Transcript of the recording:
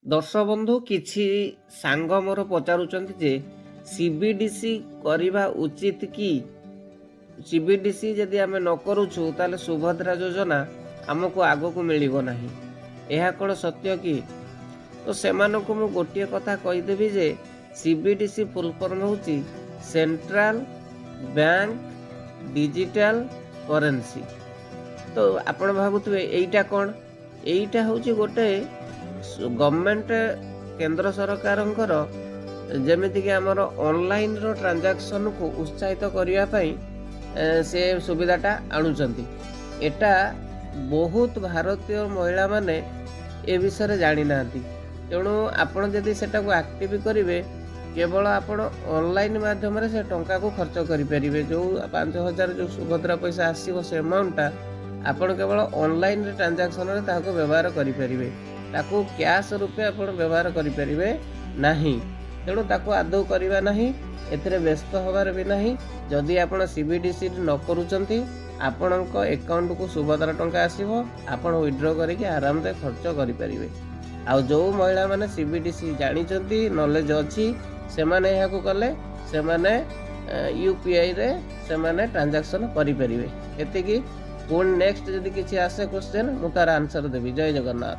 ଦର୍ଶକ ବନ୍ଧୁ କିଛି ସାଙ୍ଗ ମୋର ପଚାରୁଛନ୍ତି ଯେ ସିବିଡିସି କରିବା ଉଚିତ କି? ସିବିଡିସି ଯଦି ଆମେ ନ କରୁଛୁ ତାହେଲେ ସୁଭଦ୍ରା ଯୋଜନା ଆମକୁ ଆଗକୁ ମିଳିବ ନାହିଁ। ଏହା କ'ଣ ସତ୍ୟ କି? ତ ସେମାନଙ୍କୁ ମୁଁ ଗୋଟିଏ କଥା କହିଦେବି ଯେ ସିବିଡିସି ଫୁଲ୍ ଫର୍ମ ହେଉଛି ସେଣ୍ଟ୍ରାଲ ବ୍ୟାଙ୍କ ଡିଜିଟାଲ କରେନ୍ସି। ତ ଆପଣ ଭାବୁଥିବେ ଏଇଟା କ'ଣ? ଏଇଟା ହେଉଛି ଗୋଟେ ଗଭର୍ଣ୍ଣମେଣ୍ଟ କେନ୍ଦ୍ର ସରକାରଙ୍କର ଯେମିତିକି ଆମର ଅନଲାଇନ୍ର ଟ୍ରାଞ୍ଜାକ୍ସନ୍କୁ ଉତ୍ସାହିତ କରିବା ପାଇଁ ସେ ସୁବିଧାଟା ଆଣୁଛନ୍ତି। ଏଟା ବହୁତ ଭାରତୀୟ ମହିଳାମାନେ ଏ ବିଷୟରେ ଜାଣିନାହାନ୍ତି। ତେଣୁ ଆପଣ ଯଦି ସେଟାକୁ ଆକ୍ଟିଭ୍ କରିବେ କେବଳ ଆପଣ ଅନଲାଇନ୍ ମାଧ୍ୟମରେ ସେ ଟଙ୍କାକୁ ଖର୍ଚ୍ଚ କରିପାରିବେ। ଯେଉଁ 5,000 ଯେଉଁ ସୁଭଦ୍ରା ପଇସା ଆସିବ ସେ ଆମାଉଣ୍ଟଟା ଆପଣ କେବଳ ଅନଲାଇନ୍ରେ ଟ୍ରାଞ୍ଜାକ୍ସନ୍ରେ ତାହାକୁ ବ୍ୟବହାର କରିପାରିବେ। ତାକୁ କ୍ୟାସ୍ ରୂପେ ଆପଣ ବ୍ୟବହାର କରିପାରିବେ ନାହିଁ। ତେଣୁ ତାକୁ ଆଦୌ କରିବା ନାହିଁ, ଏଥିରେ ବ୍ୟସ୍ତ ହେବାର ବି ନାହିଁ। ଯଦି ଆପଣ ସିବିଡିସି ନ କରୁଛନ୍ତି ଆପଣଙ୍କ ଆକାଉଣ୍ଟକୁ ସୁଭଦ୍ରା ଟଙ୍କା ଆସିବ, ଆପଣ ୱିଡ୍ର କରିକି ଆରାମରେ ଖର୍ଚ୍ଚ କରିପାରିବେ। ଆଉ ଯେଉଁ ମହିଳାମାନେ ସିବିଡିସି ଜାଣିଛନ୍ତି, ନଲେଜ ଅଛି, ସେମାନେ ଏହାକୁ କଲେ ସେମାନେ ୟୁପିଆଇରେ ସେମାନେ ଟ୍ରାଞ୍ଜାକ୍ସନ୍ କରିପାରିବେ। ଏତିକି। ପୁଣି ନେକ୍ସଟ ଯଦି କିଛି ଆସେ କ୍ୱେଶ୍ଚନ୍ ମୁଁ ତାର ଆନ୍ସର ଦେବି। ଜୟ ଜଗନ୍ନାଥ।